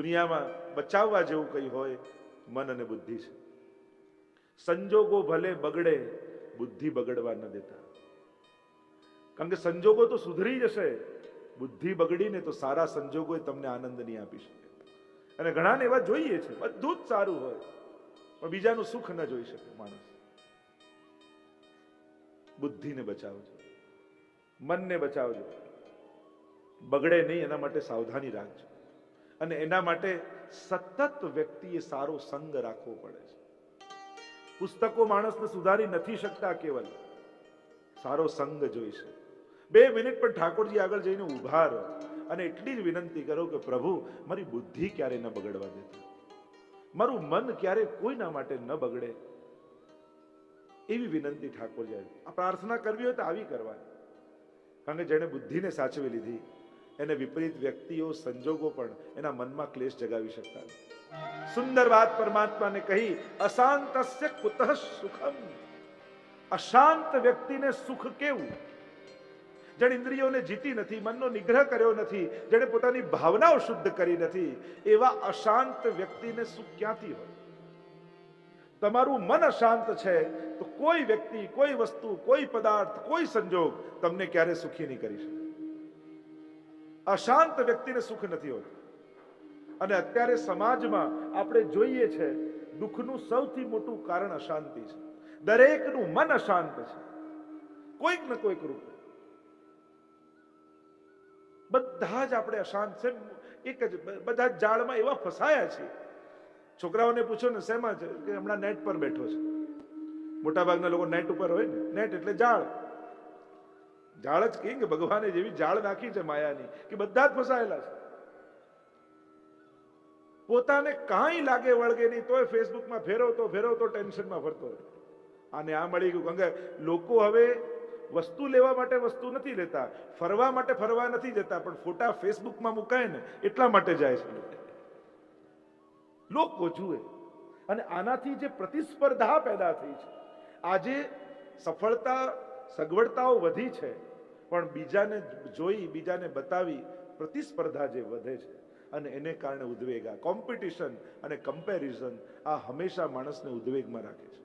દુનિયામાં બચાવવા જેવું કંઈ હોય મન અને બુદ્ધિ છે. સંજોગો ભલે બગડે, બુદ્ધિ બગડવા ન દેતા. કારણ કે સંજોગો તો સુધરી જશે, બુદ્ધિ બગડીને તો સારા સંજોગો તમને આનંદ નહીં આપી શકે. અને ઘણાને એવા જોઈએ છે, બધું જ સારું હોય પણ બીજાનું સુખ ન જોઈ શકે માણસ. બુદ્ધિને બચાવજો, મનને બચાવજો, બગડે નહીં એના માટે સાવધાની રાખજો. અને એના માટે સતત વ્યક્તિએ સારો સંગ રાખવો પડે છે. પુસ્તકો માણસને સુધારી નથી શકતા, કેવલ સારો સંગ જોઈશે. 2 મિનિટ પણ ઠાકોરજી આગળ જઈને ઊભા રહો અને એટલી જ વિનંતી કરો કે પ્રભુ મારી બુદ્ધિ ક્યારે ન બગડવા દેતા, મારું મન ક્યારે કોઈના માટે ન બગડે, એવી વિનંતી ઠાકોરજી. આ પ્રાર્થના કરવી હોય તો આવી કરવાની. કારણ કે જેણે બુદ્ધિને સાચવી લીધી એને વિપરીત વ્યક્તિઓ, સંજોગો પણ એના મનમાં ક્લેશ જગાવી શકતા નથી. સુંદર વાત પરમાત્માને કહી, અશાંતસ્ય કુતઃ સુખમ. અશાંત વ્યક્તિને સુખ કેવું? જેણે ઇન્દ્રિયોને જીતી નથી, મનનો નિગ્રહ કર્યો નથી, જેણે પોતાની ભાવનાઓ શુદ્ધ કરી નથી, એવા અશાંત વ્યક્તિને સુખ ક્યાંથી હોય? તમારું મન અશાંત છે તો કોઈ વ્યક્તિ, કોઈ વસ્તુ, કોઈ પદાર્થ, કોઈ સંજોગ તમને ક્યારે સુખી નહીં કરી શકે. અશાંત વ્યક્તિને સુખ નથી હોતું. અને અત્યારે સમાજમાં આપણે જોઈએ છે, દુઃખનું સૌથી મોટું કારણ અશાંતિ છે. દરેકનું મન અશાંત છે, કોઈક ને કોઈક રૂપે. બધા જ આપણે અશાંત છે. એક જ બધા જાળમાં એવા ફસાયા છે. છોકરાઓને પૂછો ને શેમાં છે, કે હમણાં નેટ પર બેઠો છે. મોટા ભાગના લોકો નેટ ઉપર હોય ને, નેટ એટલે જાળ. જાળ જ કહે કે ભગવાને જેવી જાળ નાખી છે માયાની કે બધા જ ફસાયેલા છે. પોતાને કાંઈ લાગે વળગે નહીં તોય ફેસબુકમાં ફેરવતો ટેન્શનમાં ફરતો હોય. આને આ મળી ગયું. કારણ કે લોકો હવે વસ્તુ લેવા માટે વસ્તુ નથી લેતા, ફરવા માટે ફરવા નથી જતા, પણ ફોટા ફેસબુકમાં મુકાય ને એટલા માટે જાય છે. લોકો જુએ. અને આનાથી જે પ્રતિસ્પર્ધા પેદા થઈ છે, આજે સફળતા, સગવડતાઓ વધી છે, પણ બીજાને જોઈ, બીજાને બતાવી પ્રતિસ્પર્ધા જે વધે છે અને એને કારણે ઉદ્વેગ, આ કોમ્પિટિશન અને કમ્પેરિઝન આ હંમેશા માણસને ઉદ્વેગમાં રાખે છે.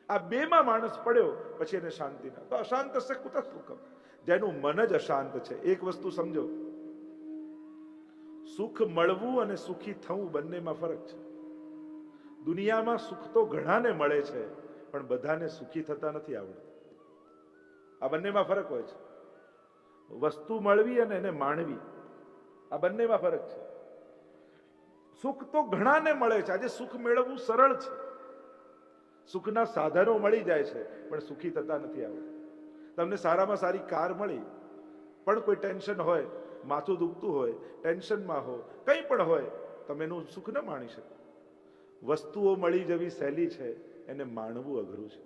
આ બેમાં માણસ પડ્યો પછી એને શાંતિ ના. તો અશાંત છે કુતઃ સુખમ. જેનું મન જ અશાંત છે. એક વસ્તુ સમજો, સુખ મળવું અને સુખી થવું બંનેમાં ફરક છે. દુનિયામાં સુખ તો ઘણાને મળે છે પણ બધાને સુખી થતા નથી આવડતું. આ બંનેમાં ફરક હોય છે. વસ્તુ મળવી અને એને માણવી, આ બંનેમાં ફરક છે. સુખ તો ઘણાને મળે છે. આજે સુખ મેળવવું સરળ છે, સુખના સાધનો મળી જાય છે, પણ સુખી થતા નથી આવડતું. તમને સારામાં સારી કાર મળી પણ કોઈ ટેન્શન હોય, માથું દુખતું હોય, ટેન્શનમાં હો, કંઈ પણ હોય, તમે એનું સુખ ન માણી શકો. વસ્તુઓ મળી જવી સહેલી છે, એને માણવું અઘરું છે.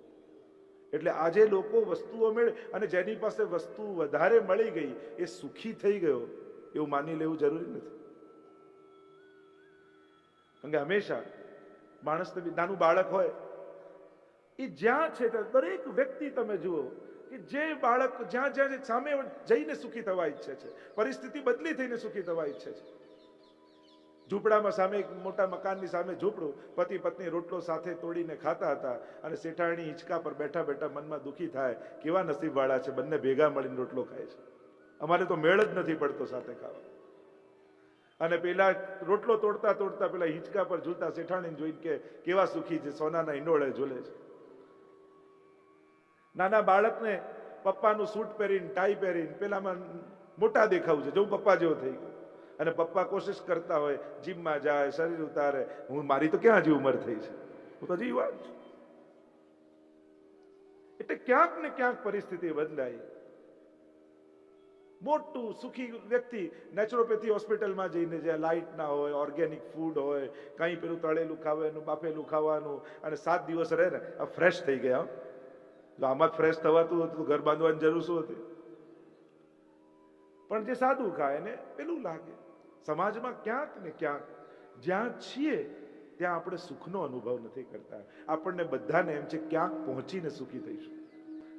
એટલે આજે લોકો વસ્તુઓ મેળવે અને જેની પાસે વસ્તુ વધારે મળી ગઈ એ સુખી થઈ ગયો એવું માની લેવું જરૂરી નથી. કારણ કે હંમેશા માણસને, નાનું બાળક હોય એ જ્યાં છે દરેક વ્યક્તિ તમે જુઓ કે જે બાળક જ્યાં જ્યાં સામે જઈને સુખી થવા ઈચ્છે છે, પરિસ્થિતિ બદલી થઈને સુખી થવા ઈચ્છે છે. ઝૂંપડામાં સામે એક મોટા મકાનની સામે ઝૂંપડું, પતિ પત્ની રોટલો સાથે તોડીને ખાતા હતા અને શેઠાણી હિંચકા પર બેઠા બેઠા મનમાં દુઃખી થાય, કેવા નસીબવાળા છે, બંને ભેગા મળીને રોટલો ખાય છે. અમારે તો મેળ જ નથી પડતો સાથે ખાવા. અને પેલા રોટલો તોડતા તોડતા પેલા હિંચકા પર ઝૂલતા શેઠાણીને જોઈને કે કેવા સુખી છે, સોનાના ઈંડોળે ઝૂલે છે. નાના બાળકને પપ્પાનું સૂટ પહેરીને, ટાઈ પહેરીને પેલામાં મોટા દેખાવું છે, જેવું પપ્પા જેવો થઈ ગયો. અને પપ્પા કોશિશ કરતા હોય, જીમમાં જાય, શરીર ઉતારે. મારી તો ક્યાં હજી ઉંમર થઈ છે, હું તો હજી યુવાન છું. એટલે ક્યાંક ને ક્યાંક પરિસ્થિતિ બદલાઈ. મોટું સુખી વ્યક્તિ નેચરોપેથી હોસ્પિટલમાં જઈને, જ્યાં લાઇટ ના હોય, ઓર્ગેનિક ફૂડ હોય, કંઈ પેલું તળેલું ખાવાનું, બાફેલું ખાવાનું, અને 7 દિવસ રહે ને, આ ફ્રેશ થઈ ગયા. જો આમાં ફ્રેશ થવાતું હતું ઘર બાંધવાની જરૂર શું હતી? પણ જે સાદું ખાય ને પેલું લાગે. સમાજમાં ક્યાંક ને ક્યાંક જ્યાં છીએ ત્યાં આપણે સુખનો અનુભવ નથી કરતા. આપણને બધાને એમ છે ક્યાંક પહોંચીને સુખી થઈશું.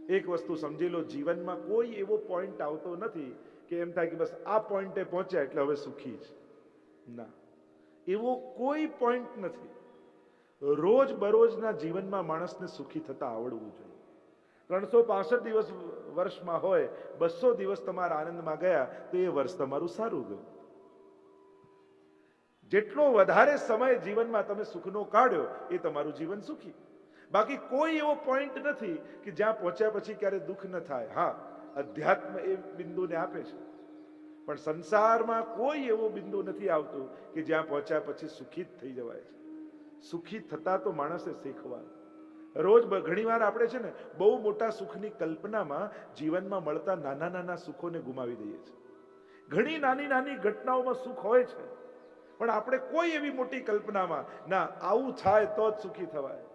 એક વસ્તુ સમજી લો, જીવનમાં કોઈ એવો પોઈન્ટ આવતો નથી કે એમ થાય કે બસ આ પોઈન્ટે પહોંચ્યા એટલે હવે સુખી છે. ના, એવો કોઈ પોઈન્ટ નથી. રોજ બરોજના જીવનમાં માણસને સુખી થતા આવડવું જોઈએ. 365 દિવસ વર્ષમાં હોય, 200 દિવસ તમારા આનંદમાં ગયા તો એ વર્ષ તમારું સારું ગયું. જેટલો વધારે સમય જીવનમાં તમે સુખનો કાઢ્યો એ તમારું જીવન સુખી. બાકી કોઈ એવો પોઈન્ટ નથી કે જ્યાં પહોંચ્યા પછી ક્યારે દુઃખ ન થાય. હા, અધ્યાત્મ એ બિંદુને આપે છે, પણ સંસારમાં કોઈ એવો બિંદુ નથી આવતું કે જ્યાં પહોંચ્યા પછી સુખી જ થઈ જવાય છે. સુખી થતા તો માણસે શીખવાનું. રોજ ઘણીવાર આપણે છે ને બહુ મોટા સુખની કલ્પનામાં જીવનમાં મળતા નાના નાના સુખોને ગુમાવી દઈએ છીએ. ઘણી નાની નાની ઘટનાઓમાં સુખ હોય છે, પણ આપણે કોઈ એવી મોટી કલ્પનામાં ના આવું થાય તો જ સુખી થવાય,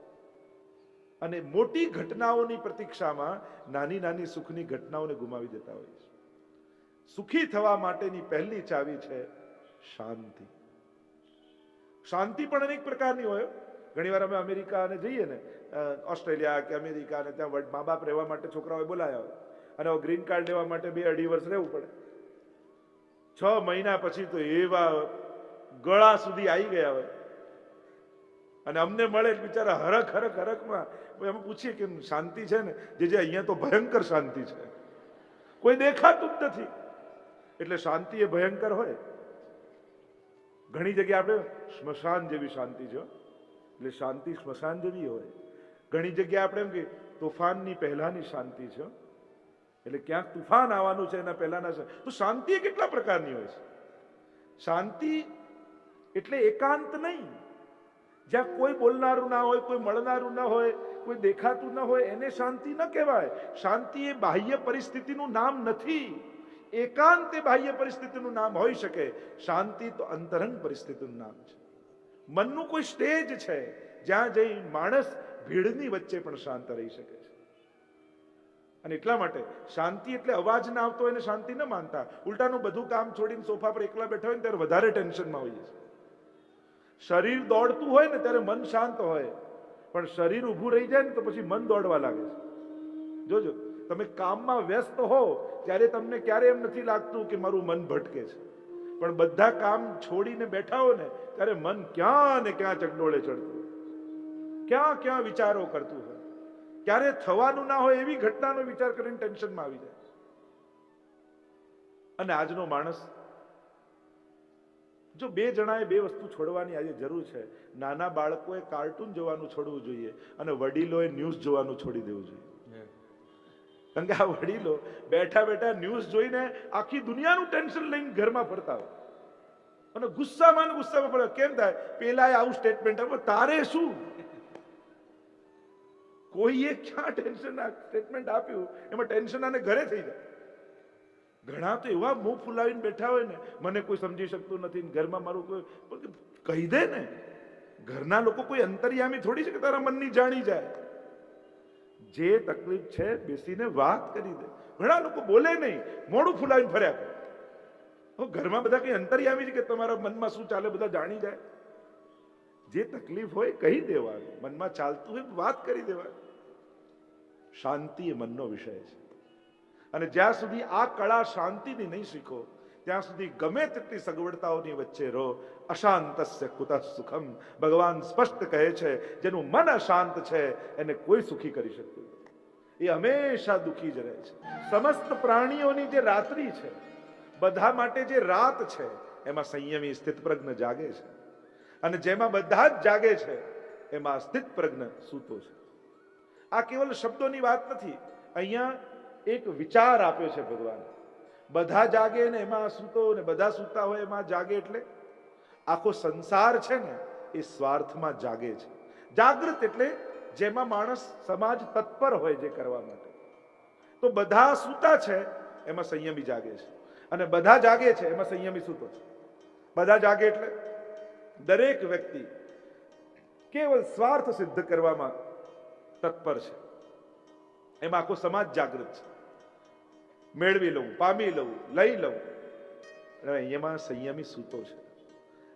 અને મોટી ઘટનાઓની પ્રતીક્ષામાં નાની નાની સુખની ઘટનાઓને ગુમાવી દેતા હોય છે. સુખી થવા માટેની પહેલી ચાવી છે શાંતિ. શાંતિ પણ અનેક પ્રકારની હોય. ઘણીવાર અમે અમેરિકા અને જઈએ ને, ઓસ્ટ્રેલિયા કે અમેરિકા, અને ત્યાં મા બાપ રહેવા માટે છોકરાઓએ બોલાયા હોય, અને ગ્રીન કાર્ડ લેવા માટે 2-2.5 વર્ષ રહેવું પડે. 6 મહિના પછી તો એવા ગળા સુધી આવી ગયા હોય, અને અમને મળે બિચારા હરખ હરખ હરખમાં. અમે પૂછીએ કે શાંતિ છે ને? જે અહીંયા તો ભયંકર શાંતિ છે, કોઈ દેખાતું જ નથી. એટલે શાંતિ એ ભયંકર હોય. ઘણી જગ્યાએ આપણે સ્મશાન જેવી શાંતિ છે, એટલે શાંતિ સ્મશાન જેવી હોય. ઘણી જગ્યાએ આપણે એમ કે તોફાનની પહેલાની શાંતિ છે, એટલે ક્યાંક તુફાન આવવાનું છે એના પહેલાના. તો શાંતિ કેટલા પ્રકારની હોય છે. શાંતિ એટલે એકાંત નહીં, જ્યાં કોઈ બોલનારું ના હોય, કોઈ મળનારું ના હોય, કોઈ દેખાતું ના હોય, એને શાંતિ ન કહેવાય. શાંતિ એ બાહ્ય પરિસ્થિતિનું નામ નથી. એકાંત એ બાહ્ય પરિસ્થિતિનું નામ હોઈ શકે. શાંતિ તો અંતરંગ પરિસ્થિતિનું નામ છે. મનનું કોઈ સ્ટેજ છે જ્યાં જઈ માણસ ભીડની વચ્ચે પણ શાંત રહી શકે છે. અને એટલા માટે શાંતિ એટલે અવાજ ના આવતો એને શાંતિ ન માનતા. ઉલટાનું બધું કામ છોડીને સોફા પર એકલા બેઠા હોય ને ત્યારે વધારે ટેન્શનમાં હોઈએ છીએ. શરીર દોડતું હોય ને ત્યારે મન શાંત હોય, પણ શરીર ઊભું રહી જાય ને તો પછી મન દોડવા લાગે છે. જોજો, તમે કામમાં વ્યસ્ત હો ત્યારે તમને ક્યારે એમ નથી લાગતું કે મારું મન ભટકે છે, પણ બધા કામ છોડીને બેઠા હો ને ત્યારે મન ક્યાં ને ક્યાં ચકડોળે ચડતું, ક્યાં ક્યાં વિચારો કરતું હોય. ક્યારે થવાનું ના હોય એવી ઘટનાનો વિચાર કરીને ટેન્શનમાં આવી જાય. અને આજનો માણસ, જો 2 જણાએ 2 વસ્તુ છોડવાની આજે જરૂર છે. નાના બાળકોએ કાર્ટૂન જોવાનું છોડવું જોઈએ, અને વડીલોએ ન્યૂઝ જોવાનું છોડી દેવું જોઈએ. કારણ કે આ વડીલો બેઠા બેઠા ન્યૂઝ જોઈને આખી દુનિયાનું ટેન્શન લઈને ઘરમાં ફરતા હોય, અને ગુસ્સામાં પડે. કેમ થાય? પેલા આવું સ્ટેટમેન્ટ આપ્યું, તારે શું? કોઈએ ક્યાં ટેન્શન સ્ટેટમેન્ટ આપ્યું એમાં ટેન્શન આને ઘરે થઈ જાય. ઘણા તો એવા મુખ ફુલાવીને બેઠા હોય ને, મને કોઈ સમજી શકતું નથી, ઘરમાં મારું કોઈ કહી દે ને. ઘરના લોકો કોઈ અંતર્યામી થોડી છે કે તારા મનની જાણી જાય. જે તકલીફ છે બેસીને વાત કરી દે. ઘણા લોકો બોલે નહીં, મોડું ફુલાવીને ફર્યા કરે. ઘરમાં બધા કઈ અંતર્યામી છે કે તમારા મનમાં શું ચાલે બધા જાણી જાય? જે તકલીફ હોય કહી દેવાનું, મનમાં ચાલતું હોય વાત કરી દેવાની. શાંતિ એ મનનો વિષય છે, અને જ્યાં સુધી આ કળા શાંતિની નહીં શીખો ત્યાં સુધી ગમે તેટલી સગવડતાઓની વચ્ચે રહો. અશાંતસ્ય કુતઃ સુખમ. ભગવાન સ્પષ્ટ કહે છે, જેનું મન અશાંત છે એને કોઈ સુખી કરી શકતું નથી. એ હંમેશા દુઃખી જ રહે છે. સમસ્ત પ્રાણીઓની જે રાત્રિ છે, બધા માટે જે રાત છે, એમાં સંયમી સ્થિતપ્રજ્ઞ જાગે છે, અને જેમાં બધા જ જાગે છે એમાં સ્થિતપ્રજ્ઞ સૂતો છે. આ કેવલ શબ્દોની વાત નથી. અહીંયા એક વિચાર આપ્યો છે ભગવાન. બધા જાગે ને એમાં સૂતો, ને બધા સૂતા હોય એમાં જાગે. એટલે આખો સંસાર છે ને એ સ્વાર્થમાં જાગે છે. જાગૃત એટલે જેમાં માણસ સમાજ તત્પર હોય જે કરવા માટે. તો બધા સૂતા છે એમાં સંયમી જાગે છે, અને બધા જાગે છે એમાં સંયમી સૂતો છે. બધા જાગે એટલે દરેક વ્યક્તિ કેવલ સ્વાર્થ સિદ્ધ કરવામાં તત્પર છે. એમાં આખો સમાજ જાગૃત છે. મેળવી લઉં, પામી લઉં, લઈ લઉં. એમાં સંયમી સૂતો છે.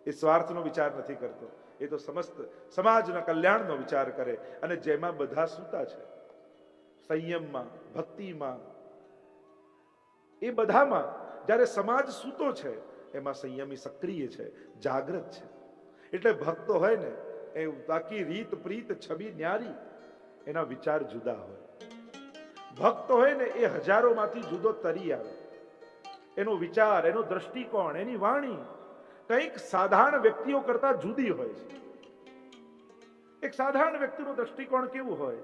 એ સ્વાર્થનો વિચાર નથી કરતો, એ તો સમસ્ત સમાજના કલ્યાણનો વિચાર કરે. અને જેમાં બધા સૂતા છે, સંયમમાં, ભક્તિમાં, એ બધામાં જ્યારે સમાજ સૂતો છે એમાં સંયમી સક્રિય છે, જાગૃત છે. એટલે ભક્તો હોય ને એ બાકી રીત પ્રીત છબી ન્યારી, એના વિચાર જુદા હોય. ભક્ત હોય ને એ હજારોમાંથી જુદો તરી આવે. એનો વિચાર, એનો દ્રષ્ટિકોણ, એની વાણી કંઈક સાધારણ વ્યક્તિઓ કરતા જુદી હોય છે. એક સાધારણ વ્યક્તિનો દ્રષ્ટિકોણ કેવું હોય,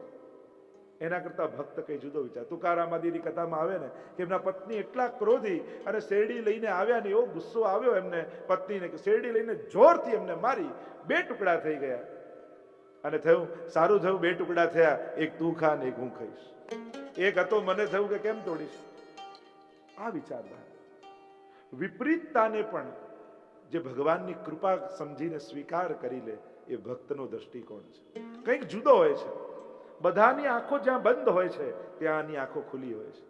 એના કરતા ભક્ત કઈ જુદો વિચાર. તુકારામ આદિની કથામાં આવે ને કે એમના પત્ની એટલા ક્રોધી અને શેરડી લઈને આવ્યા ને એવો ગુસ્સો આવ્યો એમને પત્નીને કે શેરડી લઈને જોરથી એમને મારી, 2 ટુકડા થઈ ગયા. અને થયું સારું થયું 2 ટુકડા થયા, એક તું ખા ને એક હું ખાઈશ. એક હતો મને થયું કે કેમ તોડીશ. આ વિચારધારા વિપરીતતાને પણ જે ભગવાનની કૃપા સમજીને સ્વીકાર કરી લે એ ભક્તનો દ્રષ્ટિકોણ છે. કંઈક જુદો હોય છે. બધાની આંખો જ્યાં બંધ હોય છે ત્યાં આની આંખો ખુલ્લી હોય છે.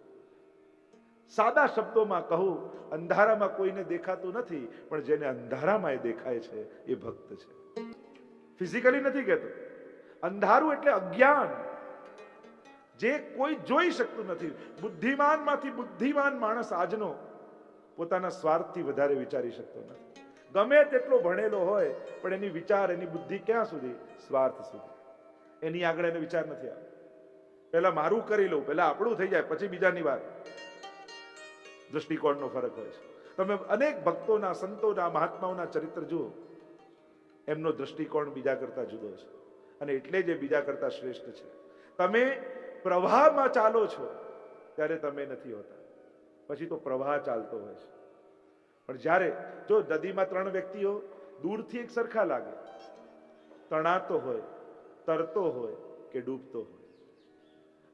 સાદા શબ્દોમાં કહું, અંધારામાં કોઈને દેખાતું નથી, પણ જેને અંધારામાં એ દેખાય છે એ ભક્ત છે. ફિઝિકલી નથી કહેતો. અંધારું એટલે અજ્ઞાન, જે કોઈ જોઈ શકતું નથી. બુદ્ધિમાનમાંથી બુદ્ધિમાન માણસ આજનો પોતાના સ્વાર્થથી વધારે વિચારી શકતો નથી. ગમે તેટલો ભણેલો હોય પણ એની વિચાર, એની બુદ્ધિ ક્યાં સુધી? સ્વાર્થ સુધી. એની આગળ એને વિચાર નથી આવે. પહેલા મારું કરી લઉં, પહેલા આપણું થઈ જાય, પછી બીજાની વાત. દ્રષ્ટિકોણનો ફરક હોય છે. તમે અનેક ભક્તોના, સંતોના, મહાત્માઓના ચરિત્ર જુઓ, એમનો દ્રષ્ટિકોણ બીજા કરતા જુદો છે. અને એટલે જ એ બીજા કરતા શ્રેષ્ઠ છે. તમે પ્રવાહમાં ચાલો છો ત્યારે તમે નથી હોતા, પછી તો પ્રવાહ ચાલતો હોય છે. પણ જ્યારે જો નદીમાં 3 વ્યક્તિઓ દૂરથી એક સરખા લાગે, તણાતો હોય, તરતો હોય કે ડૂબતો હોય.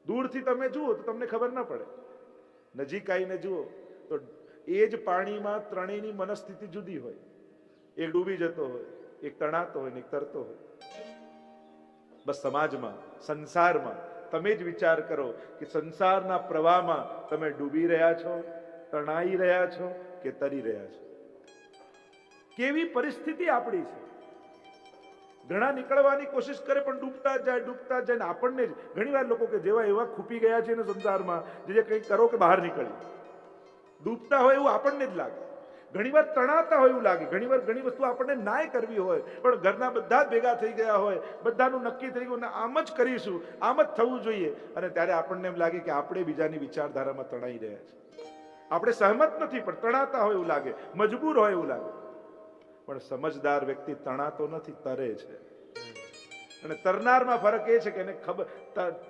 દૂરથી તમે જુઓ તો તમને ખબર ના પડે, નજીક આવીને જુઓ તો એ જ પાણીમાં ત્રણેયની મનસ્થિતિ જુદી હોય. એક ડૂબી જતો હોય, એક તણાતો હોય ને એક તરતો હોય. બસ સમાજમાં, સંસારમાં તમે જ વિચાર કરો કે સંસારના પ્રવાહમાં તમે ડૂબી રહ્યા છો, તણાઈ રહ્યા છો કે તરી રહ્યા છો. કેવી પરિસ્થિતિ આપણી છે. ઘણા નીકળવાની કોશિશ કરે પણ ડૂબતા જાય ને આપણને જ ઘણી વાર લોકો કે જેવા એવા ખૂપી ગયા છે ને સંસારમાં, જે કંઈક કરો કે બહાર નીકળી. ડૂબતા હોય એવું આપણને જ લાગે. ઘણીવાર તણાતા હોય એવું લાગે. ઘણી વસ્તુ આપણને નાય કરવી હોય પણ ઘરના બધા જ ભેગા થઈ ગયા હોય, બધાનું નક્કી થઈ ગયું, આમ જ કરીશું, આમ જ થવું જોઈએ, અને ત્યારે આપણને એમ લાગે કે આપણે બીજાની વિચારધારામાં તણાઈ રહ્યા છે. આપણે સહમત નથી પણ તણાતા હોય એવું લાગે, મજબૂર હોય એવું લાગે. પણ સમજદાર વ્યક્તિ તણાતો નથી, તરે છે. અને તરનારમાં ફરક એ છે કે એને ખબર,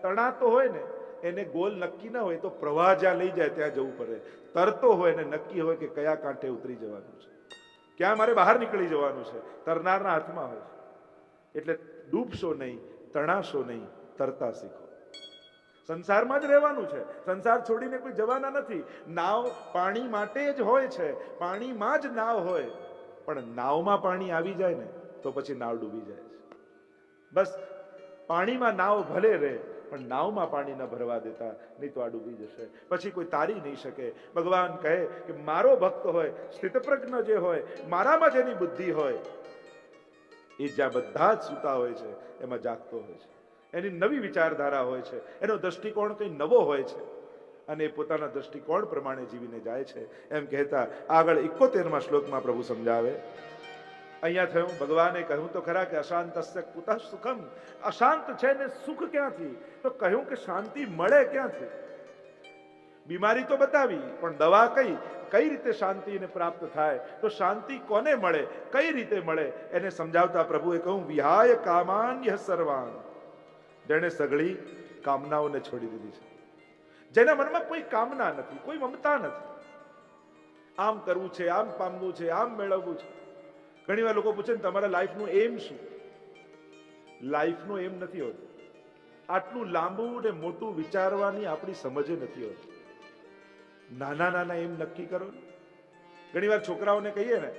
તણાતો હોય ને એને ગોલ નક્કી ના હોય તો પ્રવાહ જ્યાં લઈ જાય ત્યાં જવું પડે. તરતો હોય ને નક્કી હોય કે કયા કાંઠે ઉતરી જવાનું છે, ક્યાં મારે બહાર નીકળી જવાનું છે, તરનારના હાથમાં હોય છે. એટલે ડૂબશો નહીં, તણાશો નહીં, તરતા શીખો. સંસારમાં જ રહેવાનું છે, સંસાર છોડીને કોઈ જવાના નથી. નાવ પાણી માટે જ હોય છે, પાણીમાં જ નાવ હોય, પણ નાવમાં પાણી આવી જાય ને તો પછી નાવ ડૂબી જાય છે. બસ પાણીમાં નાવ ભલે રહે પણ નાવમાં પાણી ન ભરવા દેતા, નહીં તો આ ડૂબી જશે. પછી કોઈ તારી નહીં શકે. ભગવાન કહે કે મારો ભક્ત હોય, સ્થિતપ્રજ્ઞ જે હોય, મારામાં જેની બુદ્ધિ હોય, એ જ્યાં બધા જ સૂતા હોય છે એમાં જાગતો હોય છે. એની નવી વિચારધારા હોય છે, એનો દ્રષ્ટિકોણ કંઈ નવો હોય છે, અને એ પોતાના દ્રષ્ટિકોણ પ્રમાણે જીવીને જાય છે. એમ કહેતા આગળ 71માં શ્લોકમાં પ્રભુ સમજાવે. અહીંયા થયું, ભગવાને કહ્યું તો ખરા કે અશાંતસ્ય કુતઃ સુખમ. અશાંત છે ને સુખ ક્યાંથી? તો કહ્યું કે શાંતિ મળે ક્યાંથી? બીમારી તો બતાવી, પણ દવા કઈ રીતે શાંતિને પ્રાપ્ત થાય? તો શાંતિ કોને મળે, કઈ રીતે મળે, એને સમજાવતા પ્રભુએ કહ્યું, વિહાય કામાન્યઃ સર્વાન. જેણે સઘળી કામનાઓને છોડી દીધી છે, જેના મનમાં કોઈ કામના નથી, કોઈ મમતા નથી. આમ કરવું છે, આમ પામવું છે, આમ મેળવવું છે. ઘણી વાર લોકો પૂછે ને તમારા લાઈફનું એમ શું? લાઈફનો એમ નથી હોતું. આટલું લાંબુ ને મોટું વિચારવાની આપણી સમજ નથી હોતી. નાના નાના એમ નક્કી કરો. ઘણી વાર છોકરાઓને કહીએ ને,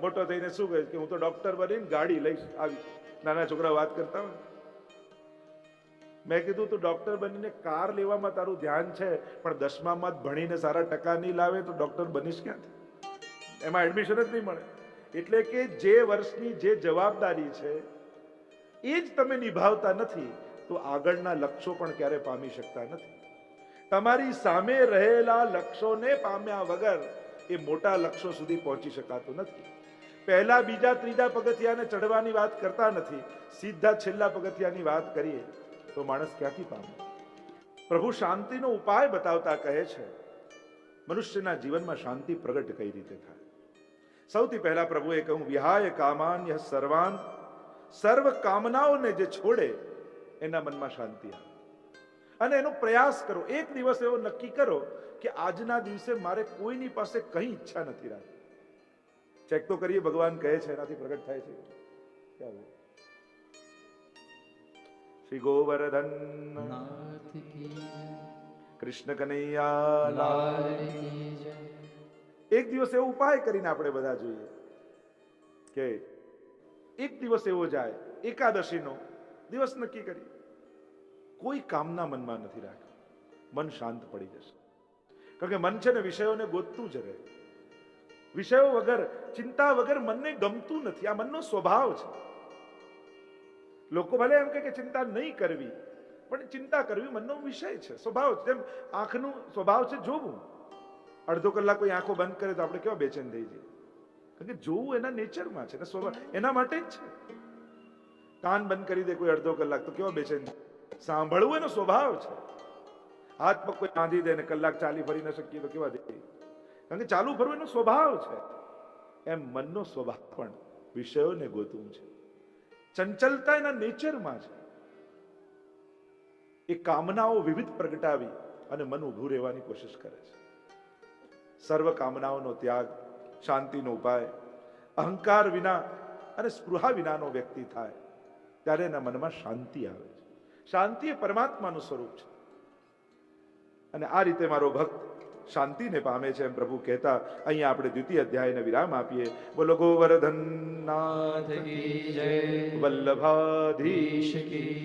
મોટો થઈને શું કહે કે હું તો ડોક્ટર બનીને ગાડી લઈશ, આવી નાના છોકરાઓ વાત કરતા હોય. મેં કીધું તું ડોક્ટર બનીને કાર લેવામાં તારું ધ્યાન છે, પણ 10મામાં જ ભણીને સારા ટકા નહીં લાવે તો ડોક્ટર બનીશ ક્યાંથી? એમાં એડમિશન જ નહીં મળે. એટલે કે જે વર્ષની જે જવાબદારી છે એ જ તમે નિભાવતા નથી તો આગળના લક્ષ્યો પણ ક્યારે પામી શકતા નથી. તમારી સામે રહેલા લક્ષ્યોને પામ્યા વગર એ મોટા લક્ષ્યો સુધી પહોંચી શકાતું નથી. પહેલા બીજા ત્રીજા પગથિયાને ચડવાની વાત કરતા નથી, સીધા છેલ્લા પગથિયાની વાત કરીએ તો માણસ ક્યાંથી પામે? પ્રભુ શાંતિનો ઉપાય બતાવતા કહે છે, મનુષ્યના જીવનમાં શાંતિ પ્રગટ કઈ રીતે થાય. સૌથી પહેલા પ્રભુએ કહ્યું, વિહાય કામાન્ય સર્વાન, સર્વ કામનાઓને જે છોડે એના મનમાં શાંતિ આવે. અને એનો પ્રયાસ કરો. એક દિવસ એવો નક્કી કરો કે આજના દિવસે મારે કોઈની પાસે કઈ ઈચ્છા નથી રાખી. ચેક તો કરીએ, ભગવાન કહે છે એનાથી પ્રગટ થાય છે. શ્રી ગોવર્ધન કૃષ્ણ કનૈયા લાલ. એક દિવસ એવો ઉપાય કરીને આપણે બધા જોઈએ કે એક દિવસ એવો જાય, એકાદશીનો દિવસ નક્કી કરી, કોઈ કામના મનમાં નથી રાખી, મન શાંત પડી જશે. કારણ કે મન છે ને વિષયોને ગોતતું જ રહે. વિષયો વગર, ચિંતા વગર મનને ગમતું નથી. આ મનનો સ્વભાવ છે. લોકો ભલે એમ કે ચિંતા નહીં કરવી, પણ ચિંતા કરવી મનનો વિષય છે, સ્વભાવ છે. જેમ આંખનું સ્વભાવ છે જોવું. અડધો કલાક કોઈ આંખો બંધ કરે તો આપણે કેવા બેચેન થઈ જઈએ, કારણ કે જોવું એના નેચરમાં છે, સ્વભાવ એના માટે જ છે. કાન બંધ કરી દે કોઈ અડધો કલાક તો કેવા બેચેન. સાંભળવું એનો સ્વભાવ છે. હાથ પગ કોઈ બાંધી દે ને કલાક ચાલી ફરી ન શકીએ તો કેવા દે, કારણ કે ચાલુ ફરવું એનો સ્વભાવ છે. એમ મનનો સ્વભાવ પણ વિષયોને ગોતવું છે. ચંચલતા એના નેચરમાં છે. એ કામનાઓ વિવિધ પ્રગટાવી અને મન ઊભું રહેવાની કોશિશ કરે છે. સર્વ કામનાઓનો ત્યાગ શાંતિનો ઉપાય. અહંકાર વિના અને સ્પૃહા વિનાનો વ્યક્તિ થાય ત્યારે એના મનમાં શાંતિ આવે છે. શાંતિ એ પરમાત્માનું સ્વરૂપ છે. અને આ રીતે મારો ભક્ત શાંતિને પામે છે એમ પ્રભુ કહેતા અહીંયા આપણે દ્વિતીય અધ્યાયને વિરામ આપીએ. બોલો ગોવર્ધન નાથ કી જય, વલ્લભાધીશ કી